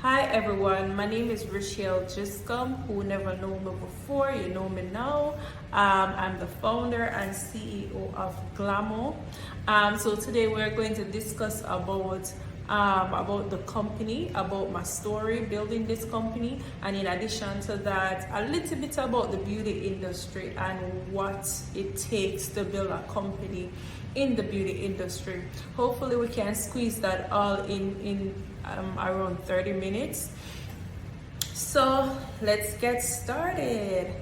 Hi everyone, my name is Rishielle Giscombe. Who never know me before, you know me now. I'm the founder and CEO of Glamo. So today we're going to discuss about the company, about my story building this company, and in addition to that, a little bit about the beauty industry and what it takes to build a company in the beauty industry. Hopefully we can squeeze that all in around 30 minutes. So let's get started.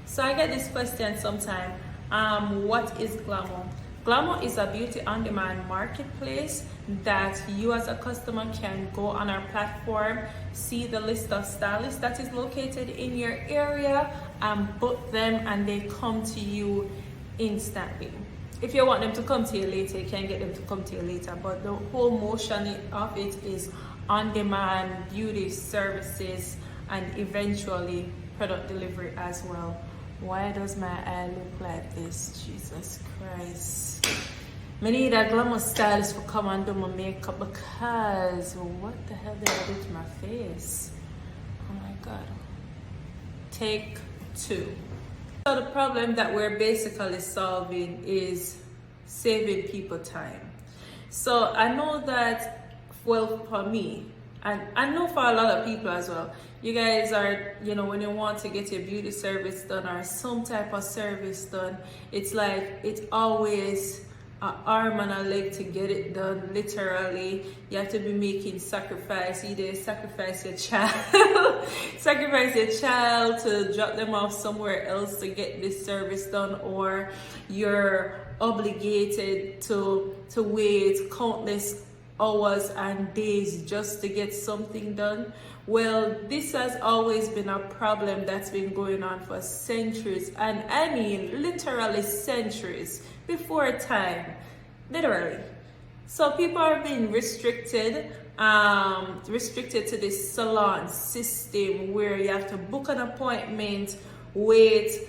So I get this question sometime. What is Glamo? Glamo is a beauty on-demand marketplace that you as a customer can go on our platform, see the list of stylists that is located in your area, and book them, and they come to you instantly. If you want them to come to you later, you can get them to come to you later. But the whole motion of it is on-demand beauty services and eventually product delivery as well. Why does my eye look like this? Jesus Christ. I need a glamour stylist to come and do my makeup because what the hell did I do to my face? Oh my God. Take two. So the problem that we're basically solving is saving people time. So I know that, well, for me, and I know for a lot of people as well, you guys are, when you want to get your beauty service done or some type of service done, it's like it's always an arm and a leg to get it done. Literally, you have to be making sacrifice. Either sacrifice your child, sacrifice your child to drop them off somewhere else to get this service done, or you're obligated to wait countless hours and days just to get something done. Well, this has always been a problem that's been going on for centuries, and I mean literally centuries before time, literally. So people are being restricted to this salon system where you have to book an appointment, wait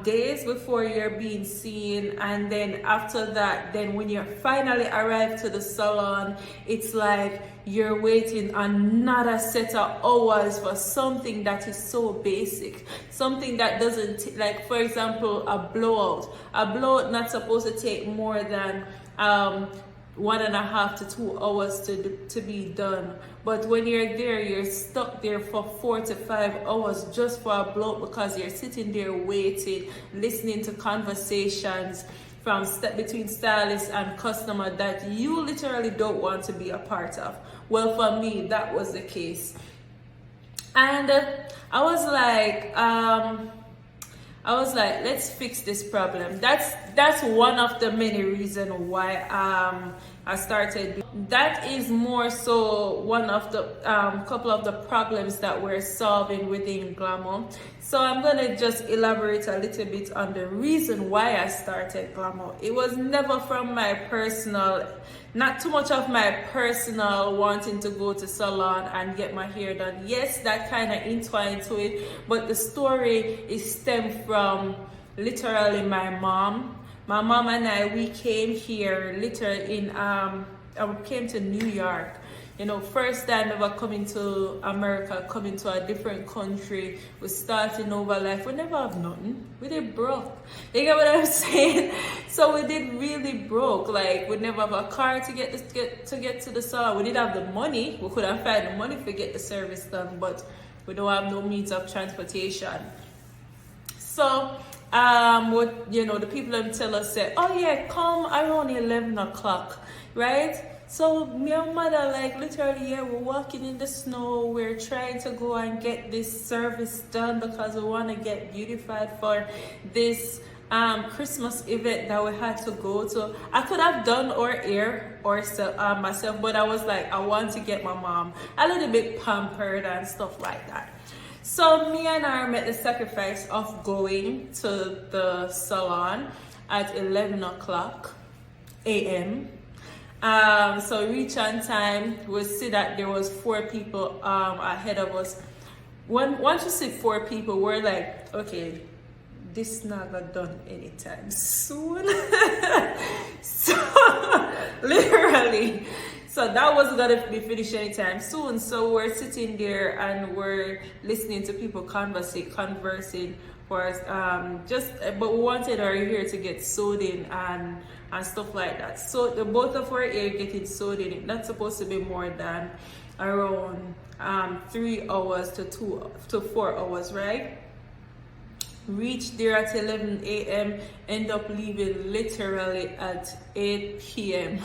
days before you're being seen, and then after that, then when you finally arrive to the salon, it's like you're waiting another set of hours for something that is so basic, something that doesn't, like for example, a blowout not supposed to take more than 1.5 to 2 hours to be done. But when you're there, you're stuck there for 4 to 5 hours just for a blowout because you're sitting there waiting, listening to conversations between stylist and customer that you literally don't want to be a part of. Well, for me, that was the case. And I was like, let's fix this problem. That's one of the many reasons why I started. That is more so one of the couple of the problems that we're solving within Glamo. So I'm gonna just elaborate a little bit on the reason why I started Glamo. It was never from my personal, not too much of my personal wanting to go to salon and get my hair done. Yes, that kind of entwined to it, but the story is stemmed from literally my mom. My mom and I, we came here literally we came to New York. First time ever coming to America, coming to a different country, we're starting over life. We never have nothing. We did broke. You get what I'm saying? So we did really broke. Like, we never have a car to get to the salon. We did have the money. We could have found the money to get the service done, but we don't have no means of transportation. So what the people them tell us say, oh yeah, come around 11 o'clock, right? So me and mother, like, literally, yeah, we're walking in the snow, we're trying to go and get this service done because we want to get beautified for this Christmas event that we had to go to. I could have done our hair or myself, but I was like, I want to get my mom a little bit pampered and stuff like that. So me and her made the sacrifice of going to the salon at 11 o'clock a.m. So reach on time. We see that there was 4 people ahead of us. Once you see 4 people, we're like, okay, this not gonna done anytime soon. So literally, so that wasn't gonna be finished anytime soon. So we're sitting there and we're listening to people conversing for us, but we wanted our hair to get sewed in and stuff like that. So the both of our hair getting sewed in, it's not supposed to be more than around 3 hours to 4 hours, right? Reached there at 11 a.m. end up leaving literally at 8 p.m.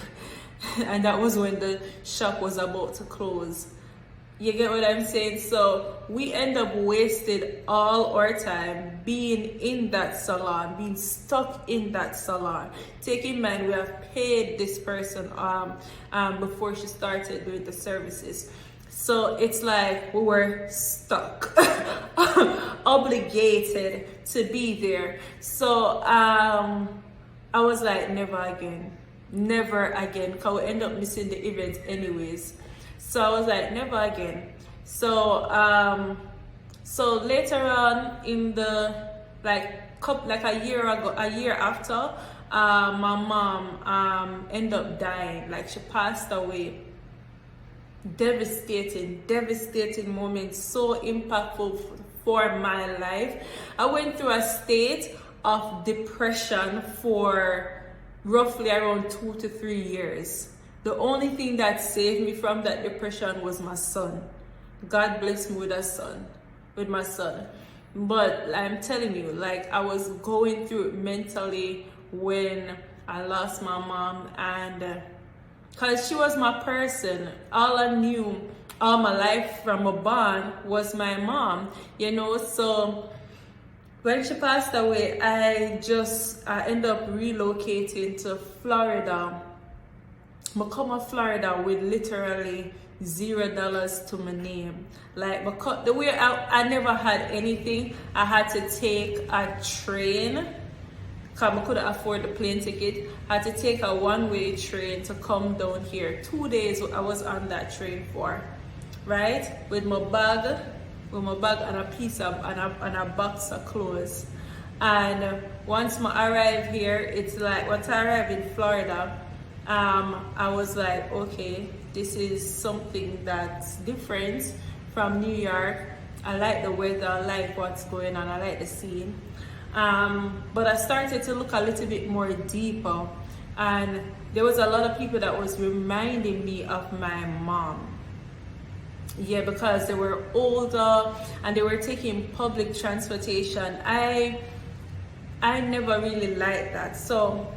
and that was when the shop was about to close. You get what I'm saying? So we end up wasted all our time being in that salon, being stuck in that salon. Take in mind, we have paid this person before she started doing the services. So it's like we were stuck, obligated to be there. So I was like, never again, because we end up missing the event anyways. So I was like, never again. So so later on in the like a year after, my mom ended up dying. Like, she passed away. Devastating moment, so impactful for my life. I went through a state of depression for roughly around 2 to 3 years. The only thing that saved me from that depression was my son. God blessed me with my son. But I'm telling you, like, I was going through it mentally when I lost my mom, and because she was my person. All I knew all my life from a bond was my mom, so when she passed away, I ended up relocating to Florida. I come to Florida with literally $0 to my name. Like, because the way I never had anything, I had to take a train. Because I couldn't afford the plane ticket. I had to take a one-way train to come down here. 2 days I was on that train for, right? With my bag and a a box of clothes. And once I arrived here, it's like, once I arrived in Florida, I was like, okay, this is something that's different from New York. I like the weather, I like what's going on, I like the scene. But I started to look a little bit more deeper, and there was a lot of people that was reminding me of my mom. Yeah, because they were older and they were taking public transportation. I never really liked that. So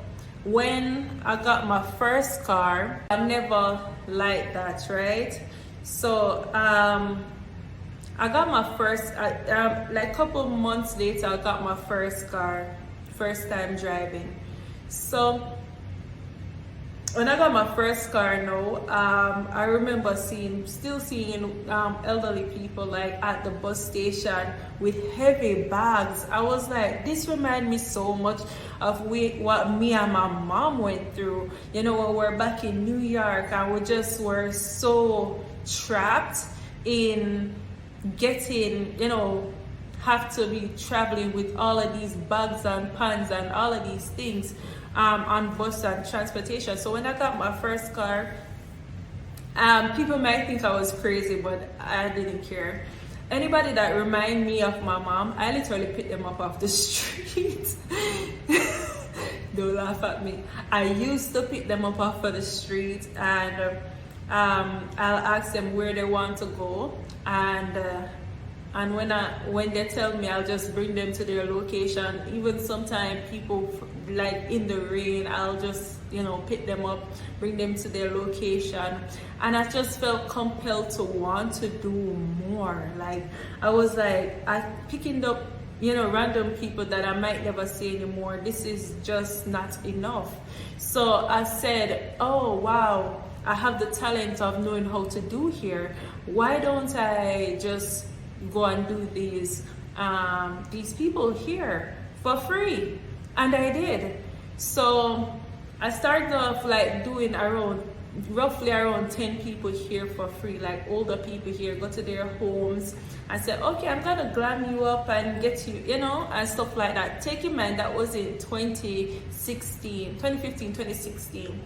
when I got my first car, I never liked that, right? So I got my first, like a couple months later, I got my first car, first time driving. So when I got my first car I remember still seeing elderly people like at the bus station with heavy bags. I was like, this reminds me so much of what me and my mom went through, when we're back in New York, and we just were so trapped in getting, have to be traveling with all of these bags and pans and all of these things on bus and transportation. So when I got my first car, people might think I was crazy, but I didn't care. Anybody that remind me of my mom, I literally pick them up off the street. Don't laugh at me. I used to pick them up off of the street, and I'll ask them where they want to go, and And when they tell me, I'll just bring them to their location. Even sometimes people like in the rain, I'll just pick them up, bring them to their location. And I just felt compelled to want to do more. Like I was like, I picking up random people that I might never see anymore. This is just not enough. So I said, oh wow, I have the talent of knowing how to do here. Why don't I just go and do these people here for free? And I did. So I started off like doing roughly around 10 people here for free, like older people here, go to their homes. I said, okay, I'm gonna glam you up and get you, and stuff like that. Take in mind that was in 2015, 2016.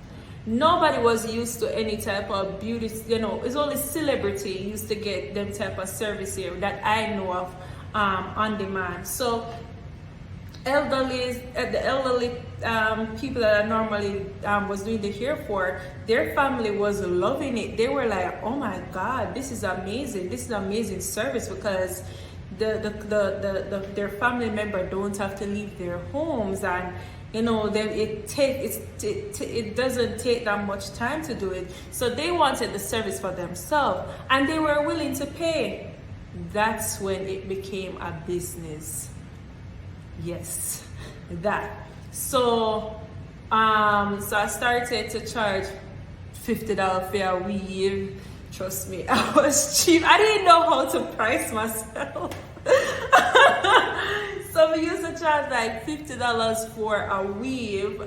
Nobody was used to any type of beauty, it's only celebrity used to get them type of service here that I know of on demand. So the elderly people that I normally was doing the hair for, their family was loving it. They were like, oh my God, this is amazing. This is amazing service, because their family member don't have to leave their homes, and it doesn't take that much time to do it. So they wanted the service for themselves, and they were willing to pay. That's when it became a business. Yes, that. So I started to charge $50 for a weave. Trust me, I was cheap. I didn't know how to price myself. So we used to charge like $50 for a weave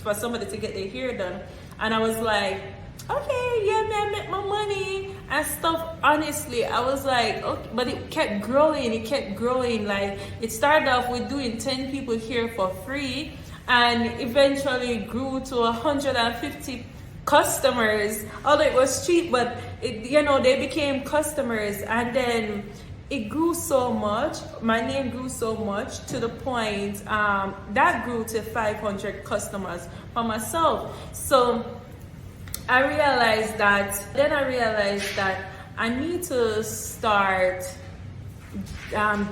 for somebody to get their hair done. And I was like, okay, yeah, man, I make my money and stuff. Honestly, I was like, okay, but it kept growing. Like it started off with doing 10 people here for free, and eventually grew to 150 customers. Although it was cheap, but they became customers, and then it grew so much. My name grew so much to the point that grew to 500 customers for myself. So I realized that I need to start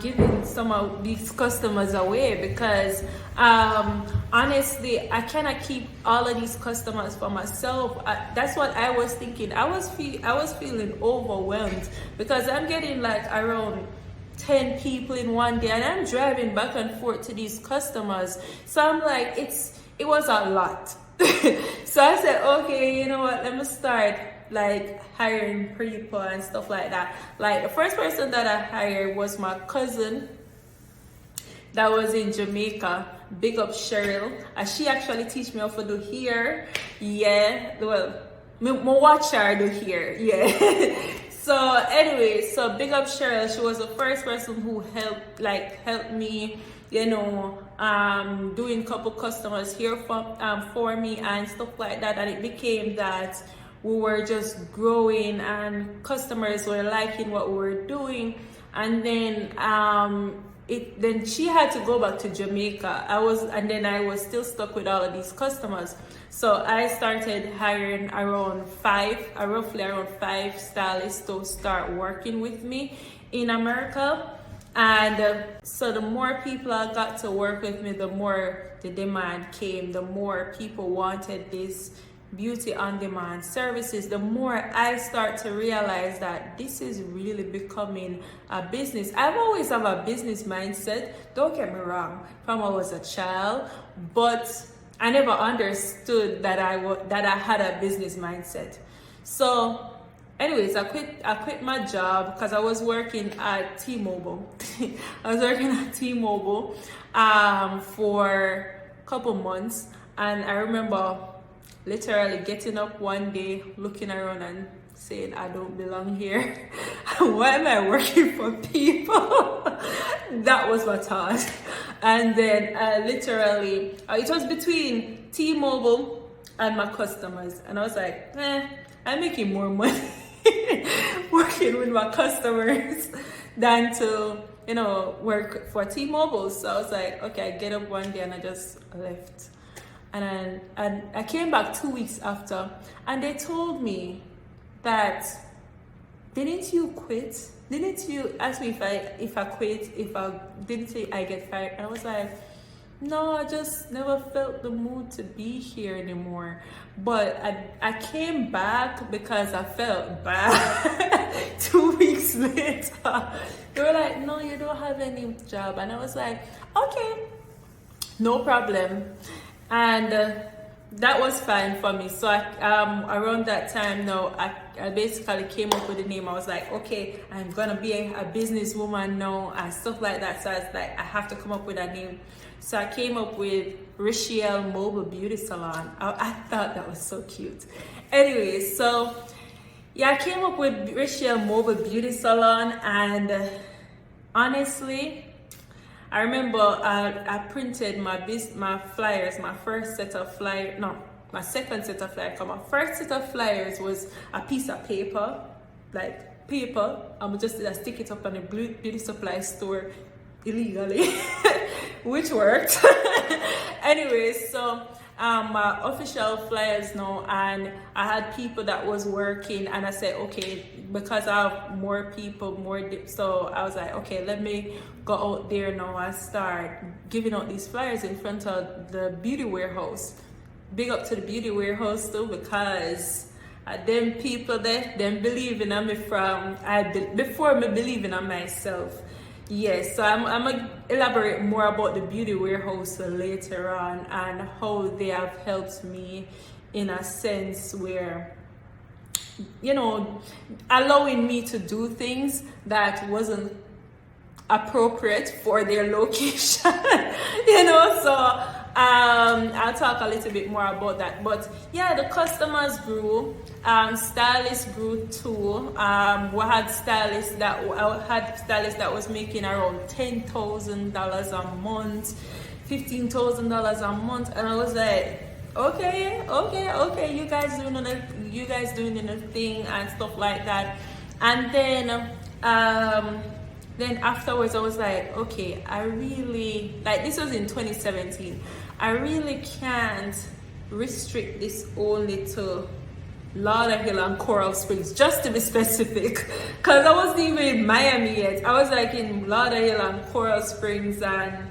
giving some of these customers away, because honestly, I cannot keep all of these customers for myself. That's what I was thinking. I was feeling overwhelmed, because I'm getting like around 10 people in one day, and I'm driving back and forth to these customers. So I'm like, it was a lot. So I said, okay, you know what, let me start like hiring people and stuff like that. Like the first person that I hired was my cousin that was in Jamaica. Big up Cheryl. And she actually teach me how to do hair. Yeah, well, me watch her do hair. Yeah. So anyway, so big up Cheryl. She was the first person who helped me, doing couple customers here for me and stuff like that. And it became that we were just growing, and customers were liking what we were doing. And then then she had to go back to Jamaica. I was still stuck with all of these customers. So I started hiring roughly around five stylists to start working with me in America. And so the more people I got to work with me, the more the demand came, the more people wanted this beauty on demand services, the more I start to realize that this is really becoming a business. I've always had a business mindset, don't get me wrong, from I was a child, but I never understood that I had a business mindset. So anyways, I quit my job because I was working at T-Mobile. I was working at T-Mobile for a couple months, and I remember literally getting up one day, looking around and saying, I don't belong here. Why am I working for people? That was my thought. And then literally, it was between T-Mobile and my customers. And I was like, I'm making more money working with my customers than to, work for T-Mobile. So I was like, okay, I get up one day and I just left. And I came back 2 weeks after, and they told me that, didn't you quit didn't you ask me if I quit, if I didn't say I get fired? And I was like, no, I just never felt the mood to be here anymore. But I came back because I felt bad. 2 weeks later, they were like, no, you don't have any job. And I was like, okay, no problem. And that was fine for me. So around that time now, I basically came up with the name. I was like, okay, I'm gonna be a businesswoman now and stuff like that. So I was like, I have to come up with a name. So I came up with Rishielle Mobile Beauty Salon. I thought that was so cute. Anyway, so yeah, I came up with Rishielle Mobile Beauty Salon, and honestly, I remember I printed my flyers, my first set of flyers, no, my second set of flyers. My first set of flyers was a piece of paper, like paper. I'm just stick it up on a beauty supply store illegally, which worked. Anyways, so my official flyers now, and I had people that was working, and I said, okay, because I have more people, so I was like, okay, let me go out there now and start giving out these flyers in front of the beauty warehouse. Big up to the beauty warehouse too, because them people there, them believing in me before me believing in myself. Yes, so I'm gonna elaborate more about the beauty warehouse later on and how they have helped me in a sense where, you know, allowing me to do things that wasn't appropriate for their location. You know, so I'll talk a little bit more about that. But yeah, the customers grew, stylists grew too. I had stylists that was making around $10,000 a month, $15,000 a month, and I was like, okay, you guys doing the thing and stuff like that. And then afterwards I was like, okay, I really, like, this was in 2017, I really can't restrict this only to Lauderhill and Coral Springs, just to be specific, because I wasn't even in Miami yet. I was like in Lauderhill and Coral Springs and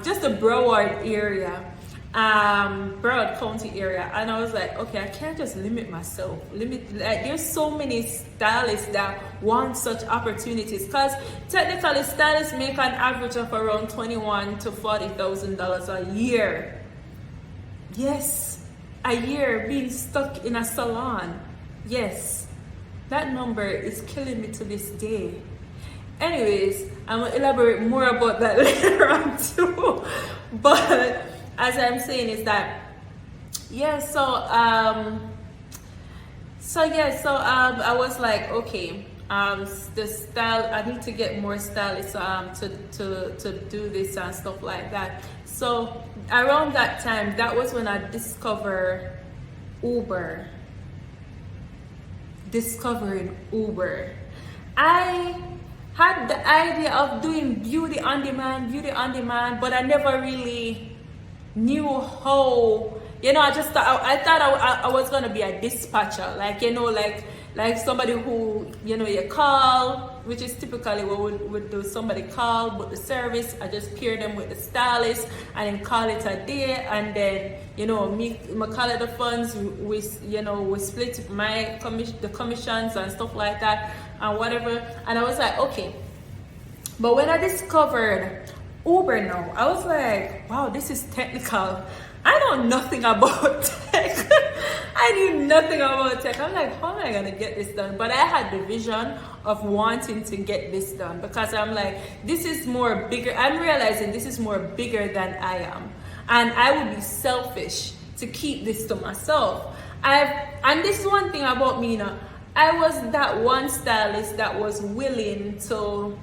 just the Broward area, Broward County area, and I was like, okay, I can't just limit myself. Like, there's so many stylists that want such opportunities, because technically stylists make an average of around $21,000 to $40,000 a year. Yes, a year being stuck in a salon. Yes, that number is killing me to this day. Anyways, I'm gonna elaborate more about that later on too. But as I'm saying is that, yeah, I was like, okay, the style, I need to get more stylists to do this and stuff like that. So around that time, that was when I discovered Uber. Discovering Uber. I had the idea of doing beauty on demand, but I never really knew how. You know, I thought I was gonna be a dispatcher, like, you know, like somebody who, you know, you call, which is typically what would do. Somebody call, book the service, I just pair them with the stylist and then call it a day, and then, you know, me collect the funds, we split the commissions and stuff like that and whatever. And I was like, okay. But when I discovered Uber now, I was like, wow, this is technical. I know nothing about tech. I knew nothing about tech. I'm like, how am I gonna get this done? But I had the vision of wanting to get this done, because I'm like, this is more bigger. I'm realizing this is more bigger than I am, and I would be selfish to keep this to myself. And this is one thing about me, you know, I was that one stylist that was willing to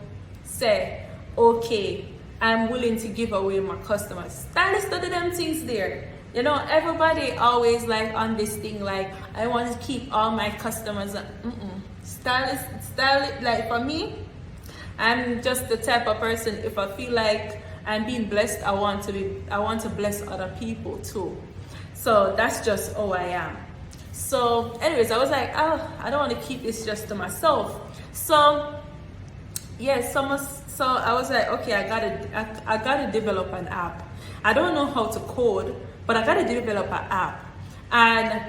say, okay, I'm willing to give away my customers. Stylists do them things there. You know, everybody always like on this thing, like, I want to keep all my customers. Stylist, like, for me, I'm just the type of person, if I feel like I'm being blessed, I want to bless other people too. So that's just how I am. So anyways, I was like, oh, I don't want to keep this just to myself. So yes, so I was like, okay, I gotta develop an app. I don't know how to code, but I gotta develop an app. And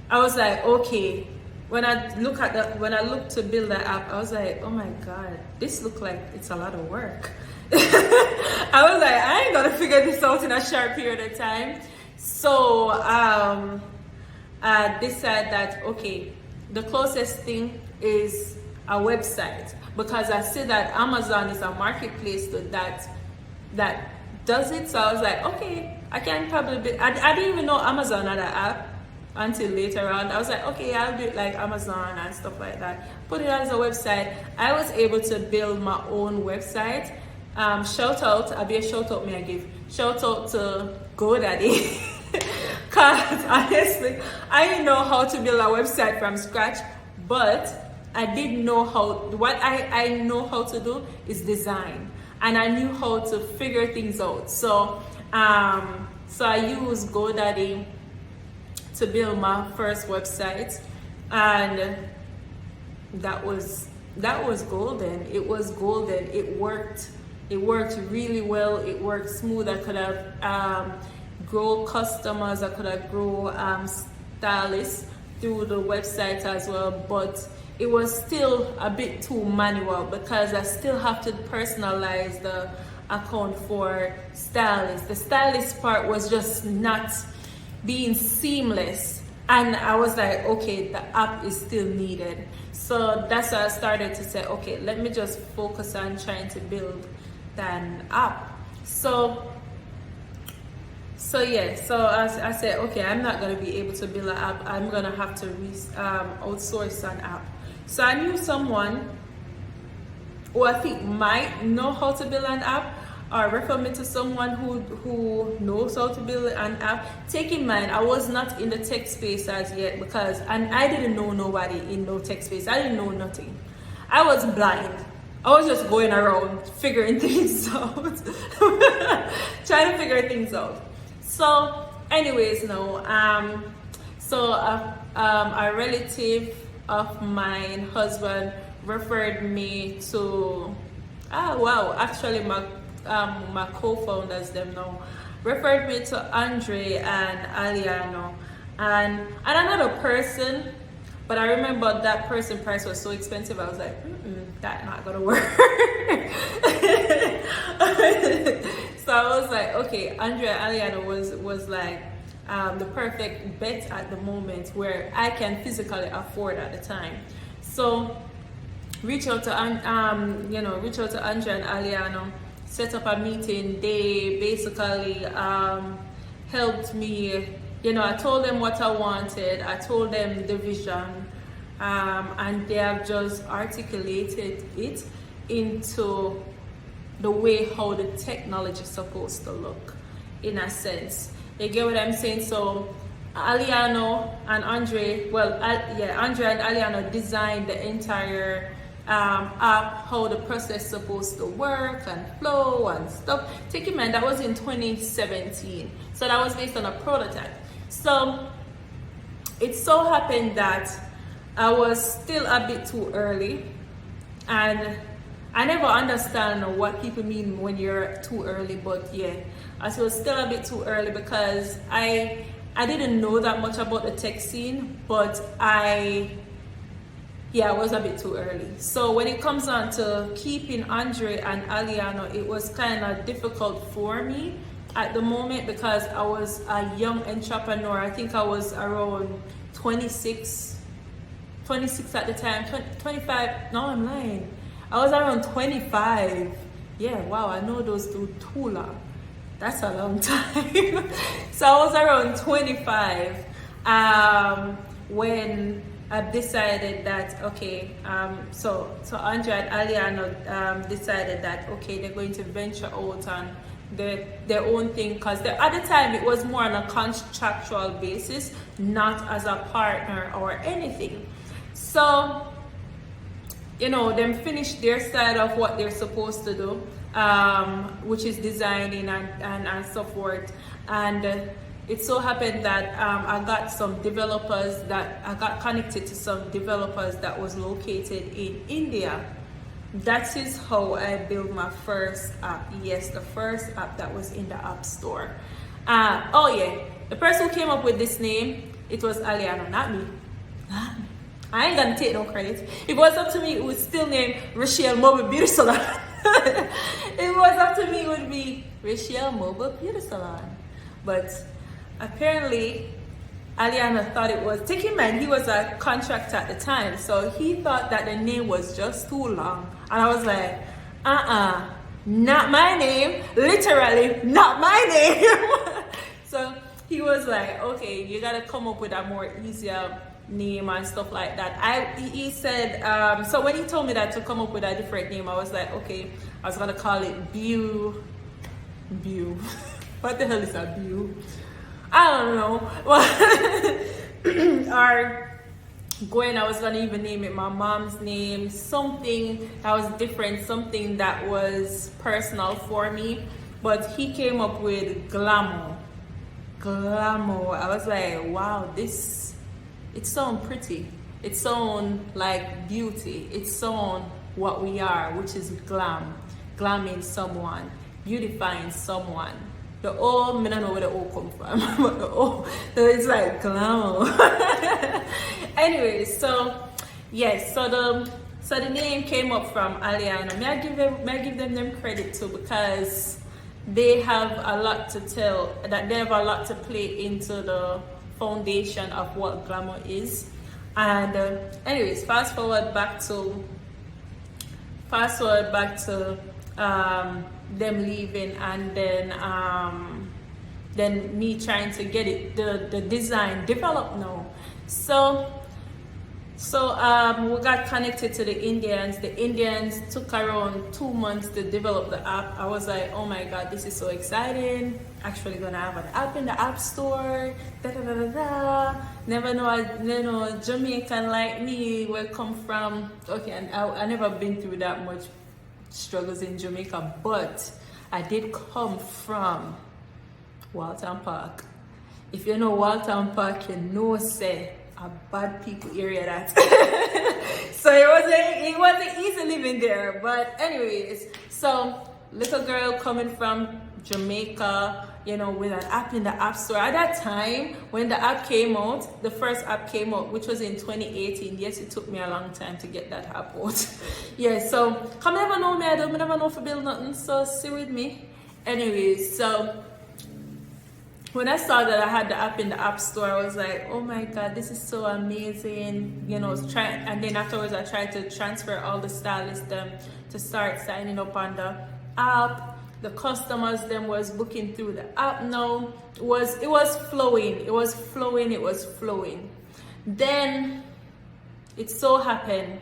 I was like, okay. When I look to build the app, I was like, oh my god, this look like it's a lot of work. I was like, I ain't gonna figure this out in a short period of time. So I decided that okay, the closest thing is a website, because I see that Amazon is a marketplace that does it. So I was like, okay, I can probably I didn't even know Amazon had an app until later on. I was like, okay, I'll do it like Amazon and stuff like that. Put it as a website. I was able to build my own website. Shout out, I'll be a shout out, may I give? Shout out to GoDaddy. Because honestly, I didn't know how to build a website from scratch, but I did know what I know how to do is design. And I knew how to figure things out. So I used GoDaddy to build my first website, and that was golden. It was golden. It worked really well. It worked smooth. I could have grow customers. I could have grow stylists through the website as well, but it was still a bit too manual, because I still have to personalize the account for stylists. The stylist part was just not being seamless, and I was like, okay, the app is still needed. So that's why I started to say, okay, let me just focus on trying to build an app. So I said, okay, I'm not going to be able to build an app. I'm going to have to outsource an app. So I knew someone who I think might know how to build an app, or refer me to someone who knows how to build an app. Take in mind, I was not in the tech space as yet, and I didn't know nobody in no tech space. I didn't know nothing. I was blind. I was just going around figuring things out. Trying to figure things out. So anyways, a relative of mine husband referred me to actually my co-founders them now referred me to Andre and Aliano and another person, but I remember that person price was so expensive. I was like, that not gonna work. So I was like, okay, Andre and Aliano was like the perfect bet at the moment, where I can physically afford at the time. So reach out to Andre and Aliano, set up a meeting. They basically helped me. I told them what I wanted. I told them the vision, and they have just articulated it into the way how the technology is supposed to look, in a sense. You get what I'm saying? So Aliano and Andre, Andre and Aliano designed the entire app, how the process is supposed to work and flow and stuff. Take in mind, that was in 2017. So that was based on a prototype. So it so happened that I was still a bit too early, and I never understand what people mean when you're too early, but yeah, I was still a bit too early, because I didn't know that much about the tech scene, but I was a bit too early. So when it comes on to keeping Andre and Aliano, it was kind of difficult for me at the moment, because I was a young entrepreneur. I think I was around 26 at the time, 25, no, I'm lying. I was around 25. Yeah, wow, I know those two too long. That's a long time. So I was around 25 when I decided that, okay, so Andre and Aliano decided that, okay, they're going to venture out on their own thing, because at the time it was more on a contractual basis, not as a partner or anything. So them finish their side of what they're supposed to do, which is designing and so forth. And it so happened that I got connected to some developers that was located in India. that is how I built my first app. Yes, the first app that was in the App Store. Oh yeah, the person who came up with this name, it was Aliana, not me. Not me. I ain't gonna take no credit. If it was up to me, it would still name Rishielle Mobile Beauty Salon. If it was up to me, it would be Rishielle Mobile Beauty Salon. But apparently, Aliana thought it was. Take in mind, he was a contractor at the time, so he thought that the name was just too long. And I was like, not my name. Literally, not my name. So he was like, okay, you gotta come up with a more easier name and stuff like that. He said, so when he told me that to come up with a different name, I was like, okay, I was gonna call it Bew. What the hell is a Bew? I don't know. Or Gwen, I was gonna even name it my mom's name, something that was different, something that was personal for me. But he came up with Glamo. I was like, wow, it sounds pretty. It sounds like beauty. It sounds what we are, which is glam. Glamming someone, beautifying someone. The O, I don't know where the O come from, but the O, so it's like Glamo. Anyway, so yes, so the name came up from Aliana. May I give them credit too, because they have a lot to tell, that they have a lot to play into the foundation of what Glamo is. And anyways, fast forward back to them leaving, and then me trying to get it, the design developed now. So we got connected to the Indians. The Indians took around 2 months to develop the app. I was like, oh my God, this is so exciting. Actually gonna have an app in the App Store. Never know Jamaican like me will come from, okay, and I never been through that much struggles in Jamaica, but I did come from Walton Park. If you know Walton Park, you know say a bad people area that. So it wasn't easy living there. But anyways, so little girl coming from Jamaica, with an app in the App Store. At that time, when the app came out, the first app came out, which was in 2018. Yes, it took me a long time to get that app out. Yeah, so come never know me, I never know if I build nothing, so stay with me. Anyways, so when I saw that I had the app in the App Store, I was like, oh my God, this is so amazing. And then afterwards I tried to transfer all the stylists to start signing up on the app. The customers them was booking through the app now. It was flowing. Then it so happened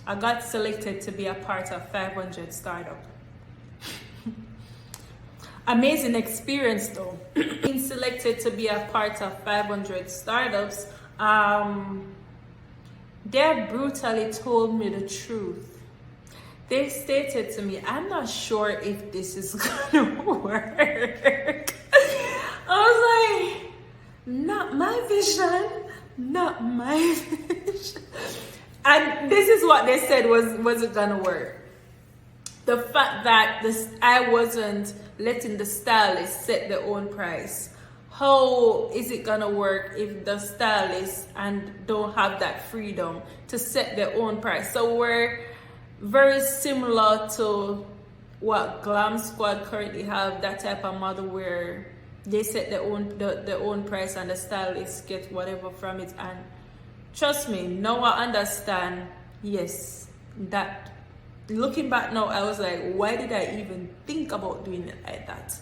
I got selected to be a part of 500 startup. Amazing experience though. Being selected to be a part of 500 startups, they brutally told me the truth. They stated to me, I'm not sure if this is gonna work. I was like, not my vision. And this is what they said wasn't gonna work. The fact that I wasn't letting the stylist set their own price. How is it gonna work if the stylists don't have that freedom to set their own price? So we're very similar to what Glam Squad currently have, that type of model where they set their own price and the stylists get whatever from it. And trust me, now I understand. Yes, that looking back now, I was like, why did I even think about doing it like that?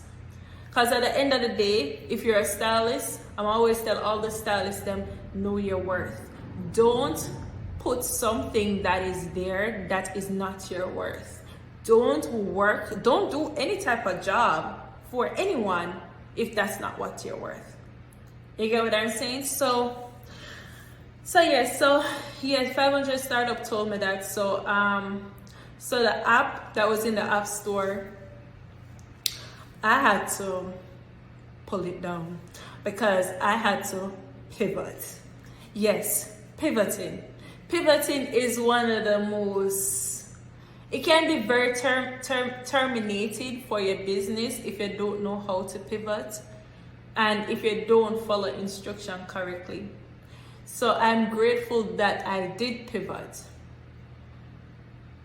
Because at the end of the day, if you're a stylist, I'm always tell all the stylists them, know your worth. Don't put something that is there that is not your worth. Don't do any type of job for anyone if that's not what you're worth. You get what I'm saying? So 500 startup told me that. So the app that was in the App Store, I had to pull it down because I had to pivot. Yes, pivoting. Pivoting is one of the most It can be very terminated for your business if you don't know how to pivot and if you don't follow instruction correctly. So I'm grateful that I did pivot.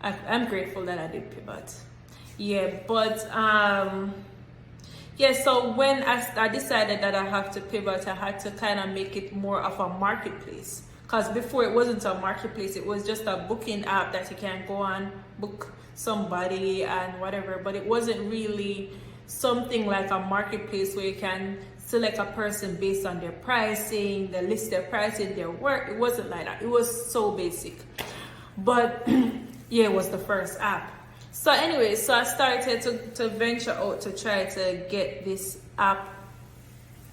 I'm grateful that I did pivot. Yeah, but yeah, so when I decided that I have to pivot, I had to kind of make it more of a marketplace. Because before it wasn't a marketplace, it was just a booking app that you can go on, book somebody and whatever. But it wasn't really something like a marketplace where you can select a person based on their pricing, they list their pricing, their work. It wasn't like that. It was so basic. But yeah, it was the first app. So anyway, so I started to venture out to try to get this app,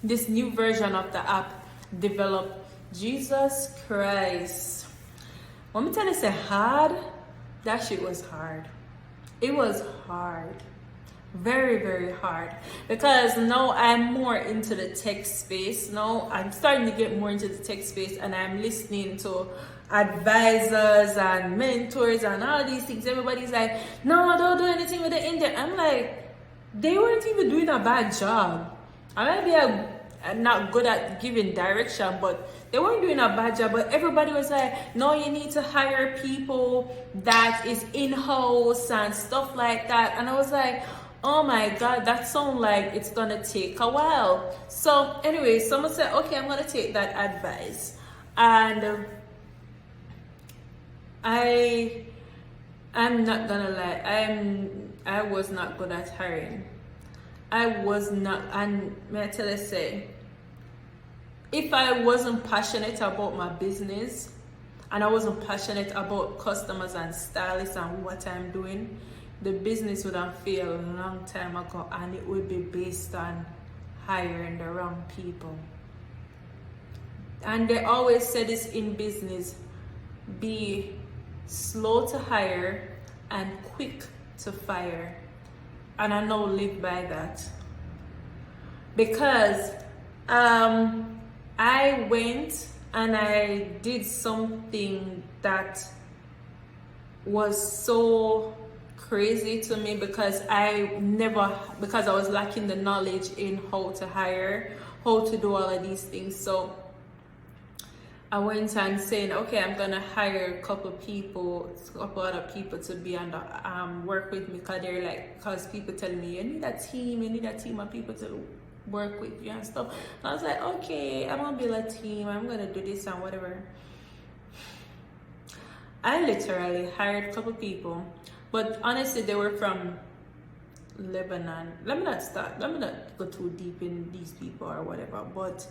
this new version of the app developed. Jesus Christ. Let me tell you, say hard. That shit was hard. It was hard. Very, very hard. Because now I'm more into the tech space. Now I'm starting to get more into the tech space and I'm listening to advisors and mentors and all these things. Everybody's like, no, don't do anything with the Indian. I'm like, they weren't even doing a bad job. I might be not good at giving direction, but they weren't doing a bad job. But everybody was like, no, you need to hire people that is in-house and stuff like that. And I was like, oh my God, that sounds like it's gonna take a while. So anyway, someone said, okay, I'm gonna take that advice. And I'm not gonna lie, I was not good at hiring. I was not, and may I tell you, say, if I wasn't passionate about my business and I wasn't passionate about customers and stylists and what I'm doing, the business would have failed a long time ago, and it would be based on hiring the wrong people. And they always say this in business, be slow to hire and quick to fire. And I now live by that. Because I went and I did something that was so crazy to me because I was lacking the knowledge in how to hire, how to do all of these things. So I went and saying, okay, I'm gonna hire a couple other people to be on the work with me, because people tell me you need a team of people to work with you and stuff. And I was like, okay, I'm gonna build a team, I'm gonna do this and whatever. I literally hired a couple people, but honestly they were from Lebanon. Let me not go too deep in these people or whatever, but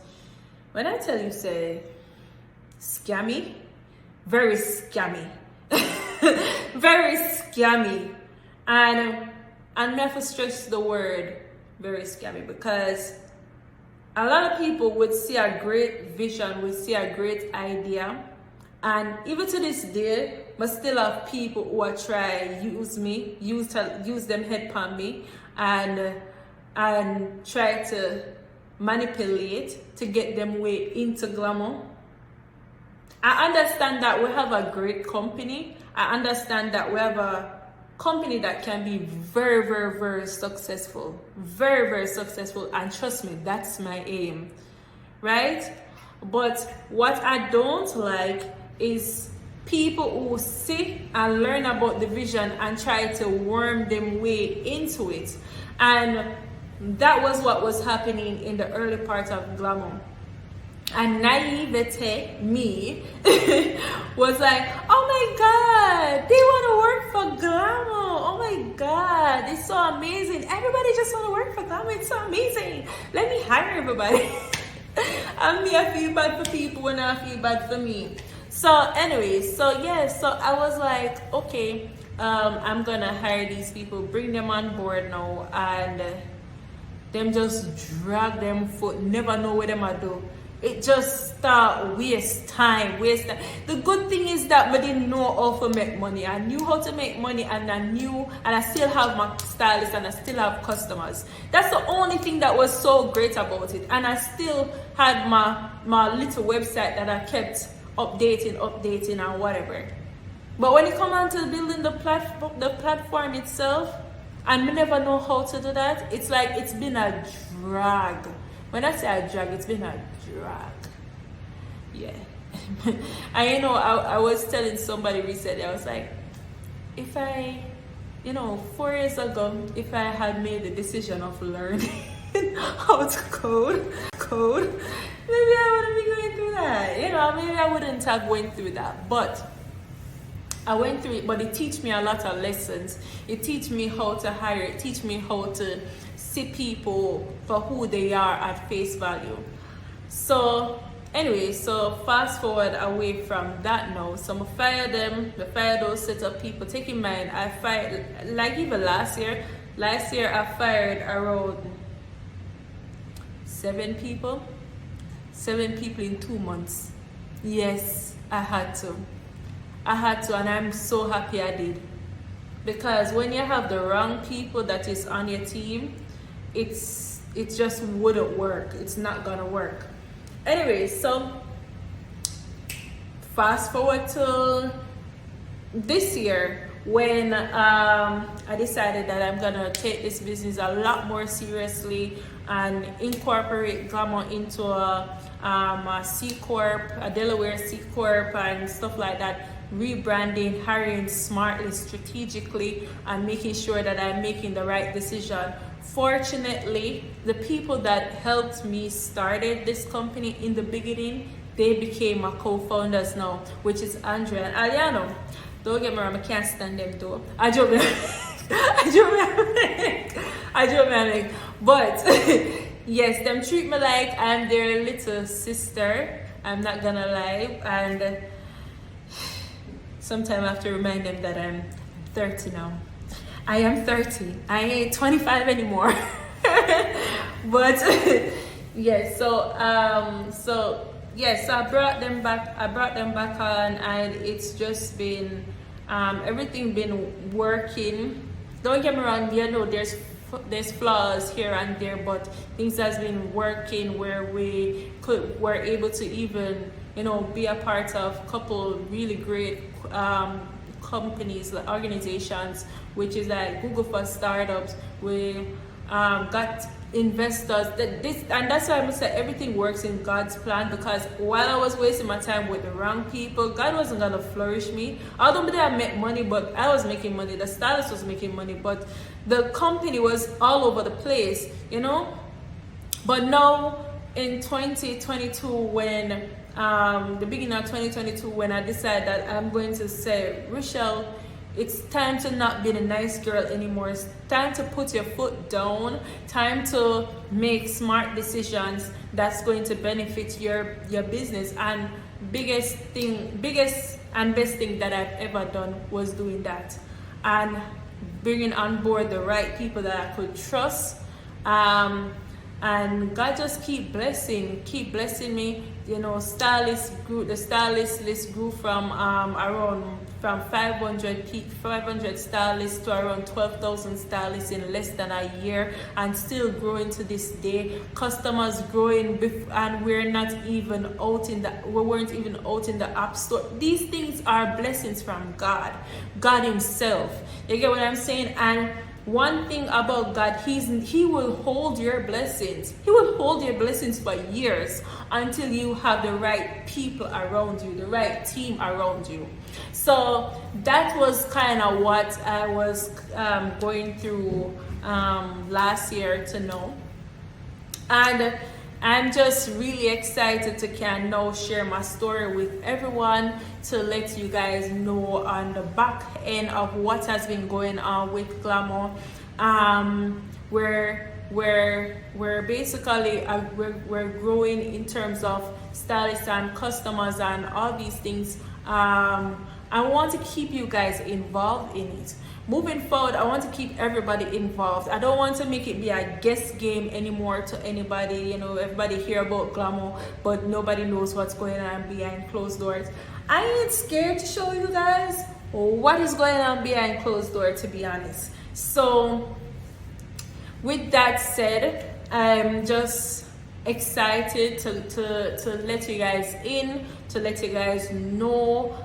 when I tell you, say scammy, very scammy. Very scammy. And I never stress the word very scammy, because a lot of people would see a great vision, would see a great idea, and even to this day, but still have people who are try use me, use them head on me, and try to manipulate to get them way into Glamo. I understand that we have a great company. I understand that we have a company that can be very, very, very successful. Very, very successful. And trust me, that's my aim. Right? But what I don't like is people who sit and learn about the vision and try to worm them way into it. And that was what was happening in the early part of Glamo. And naivete, me, was like, oh my God, they want to work for Glamo. Oh my God, it's so amazing. Everybody just want to work for Glamo. It's so amazing. Let me hire everybody. And me, I feel bad for people when I feel bad for me. So anyway, so I was like, okay, I'm going to hire these people, bring them on board now, and them just drag them foot, never know what them I do. It just start waste time. The good thing is that I didn't know how to make money. I knew how to make money, and I still have my stylists and I still have customers. That's the only thing that was so great about it. And I still had my little website that I kept updating and whatever. But when it comes on to building the platform itself, and we never know how to do that, it's like it's been a drag. When I say a drag, it's been a drag. Yeah. And you know, I was telling somebody recently, I was like, if I, 4 years ago, if I had made the decision of learning how to code, maybe I wouldn't be going through that. Maybe I wouldn't have went through that. But I went through it, but it teach me a lot of lessons. It teach me how to hire. It teach me how to see people for who they are at face value. So anyway, so fast forward away from that now. So I fired them. I fired those set of people. Take in mind, I fired, like even last year I fired around 7 people. 7 people in 2 months. Yes, I had to, and I'm so happy I did. Because when you have the wrong people that is on your team, it just wouldn't work. It's not gonna work. Anyway, so fast forward to this year when I decided that I'm gonna take this business a lot more seriously and incorporate Glamo into a C Corp, a Delaware C Corp and stuff like that. Rebranding, hiring smartly, strategically, and making sure that I'm making the right decision. Fortunately, the people that helped me started this company in the beginning, they became my co-founders now, which is Andrea and Aliano. Don't get me wrong, I can't stand them though. I joke, but yes, them treat me like I'm their little sister. I'm not gonna lie, and sometimes I have to remind them that I'm 30 now. I am 30. I ain't 25 anymore. But yes, so I brought them back on, and it's just been everything been working. Don't get me wrong, there's flaws here and there, but things has been working where we're able to even be a part of a couple really great companies, like organizations, which is like Google for Startups. We got investors, and that's why I must say everything works in God's plan, because while I was wasting my time with the wrong people, God wasn't gonna flourish me. Although I made money, but I was making money, the stylist was making money, but the company was all over the place, But now in 2022, when the beginning of 2022, when I decided that I'm going to say, Rishielle, it's time to not be the nice girl anymore. It's time to put your foot down. Time to make smart decisions that's going to benefit your business. And biggest and best thing that I've ever done was doing that, and bringing on board the right people that I could trust. And God just keep blessing me. The stylist list grew from from 500 stylists to around 12,000 stylists in less than a year, and still growing to this day. Customers growing, and we weren't even out in the app store. These things are blessings from God Himself. You get what I'm saying? And one thing about God, He will hold your blessings. He will hold your blessings for years until you have the right people around you, the right team around you. So that was kind of what I was going through last year to know. And I'm just really excited to can now share my story with everyone, to let you guys know on the back end of what has been going on with Glamo. We're basically we're growing in terms of stylists and customers and all these things. I want to keep you guys involved in it. Moving forward, I want to keep everybody involved. I don't want to make it be a guess game anymore to anybody. Everybody hear about Glamo, but nobody knows what's going on behind closed doors. I ain't scared to show you guys what is going on behind closed doors, to be honest. So with that said, I'm just excited to let you guys in, to let you guys know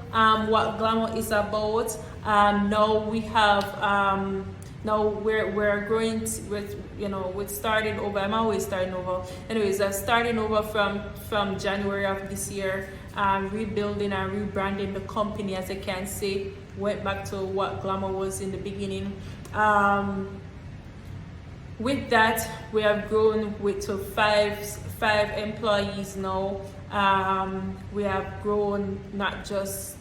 what Glamo is about. Now we have now we're growing with, you know, with starting over. I'm always starting over. Anyways, starting over from January of this year, rebuilding and rebranding the company, as I can say. Went back to what Glamo was in the beginning. With that, we have grown to five employees now. We have grown not just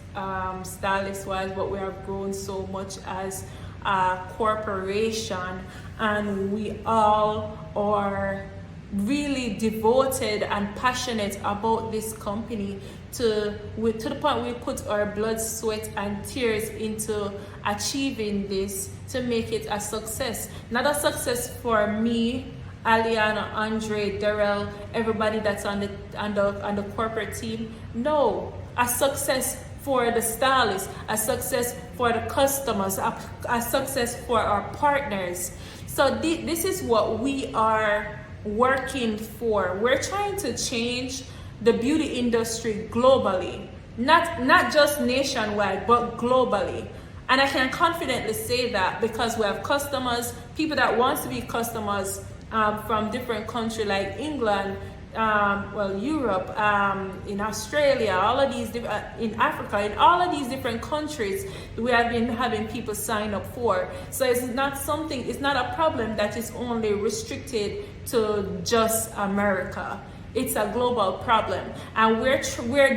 stylist wise, but we have grown so much as a corporation, and we all are really devoted and passionate about this company to the point we put our blood, sweat, and tears into achieving this to make it a success. Not a success for me, Aliana, Andre, Daryl, everybody that's on the corporate team. No, a success for the stylists, a success for the customers, a success for our partners. So this is what we are working for. We're trying to change the beauty industry globally, not just nationwide, but globally. And I can confidently say that because we have customers, people that want to be customers from different countries like England, Europe, in Australia, all of these in Africa, in all of these different countries, we have been having people sign up for. So it's not a problem that is only restricted to just America. It's a global problem, and we're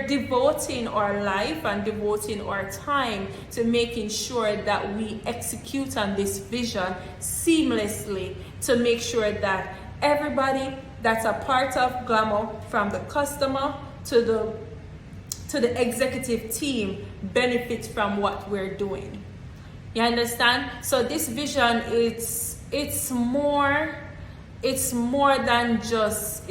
devoting our life and devoting our time to making sure that we execute on this vision seamlessly, to make sure that everybody that's a part of Glamo, from the customer to the executive team, benefits from what we're doing. You understand? So this vision, it's more than just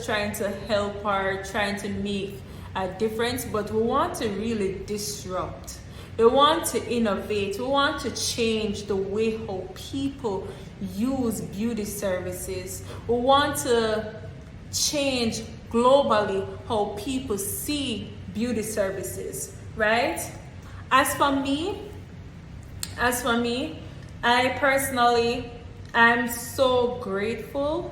trying to help or trying to make a difference, but we want to really disrupt. We want to innovate. We want to change the way how people use beauty services. We want to change globally how people see beauty services, right? As for me, I personally, I'm so grateful.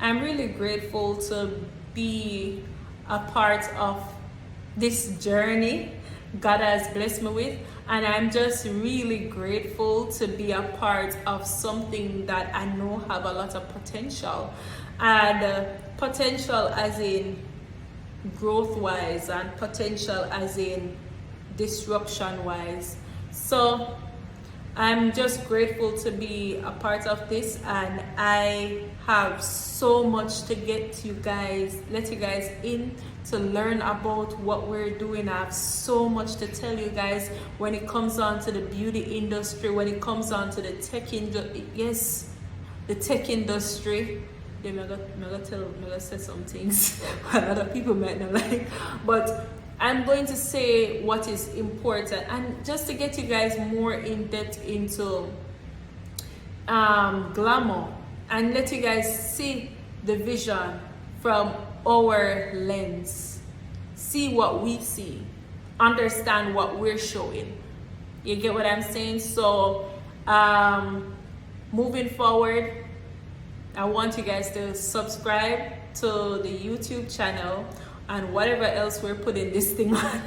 I'm really grateful to be a part of this journey God has blessed me with, and I'm just really grateful to be a part of something that I know have a lot of potential, and potential as in growth wise, and potential as in disruption wise. So I'm just grateful to be a part of this, and I have so much to let you guys in to learn about what we're doing. I have so much to tell you guys when it comes on to the beauty industry, when it comes on to the tech industry. Yes, the tech industry. I'm gonna say some things a lot of people might not like, but I'm going to say what is important, and just to get you guys more in depth into Glamo, and let you guys see the vision from our lens, see what we see, understand what we're showing. You get what I'm saying? So moving forward, I want you guys to subscribe to the YouTube channel and whatever else we're putting this thing on.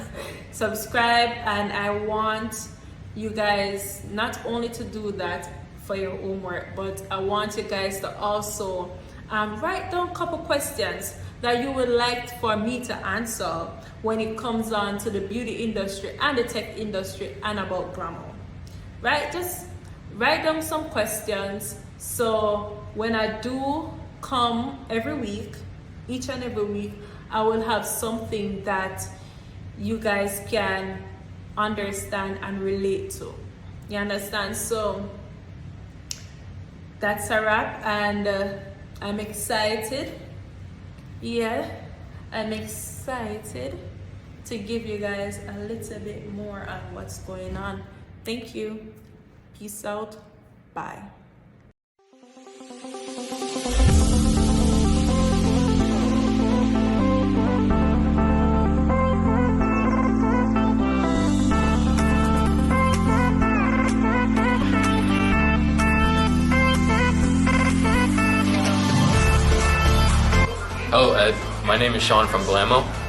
Subscribe, and I want you guys not only to do that for your homework, but I want you guys to also write down a couple questions that you would like for me to answer when it comes on to the beauty industry and the tech industry and about Glamo. Right? Just write down some questions, so when I do come every week, each and every week, I will have something that you guys can understand and relate to. You understand? So that's a wrap, and I'm excited. Yeah, I'm excited to give you guys a little bit more on what's going on. Thank you. Peace out. Bye. Hello Ed, my name is Sean from Glamo.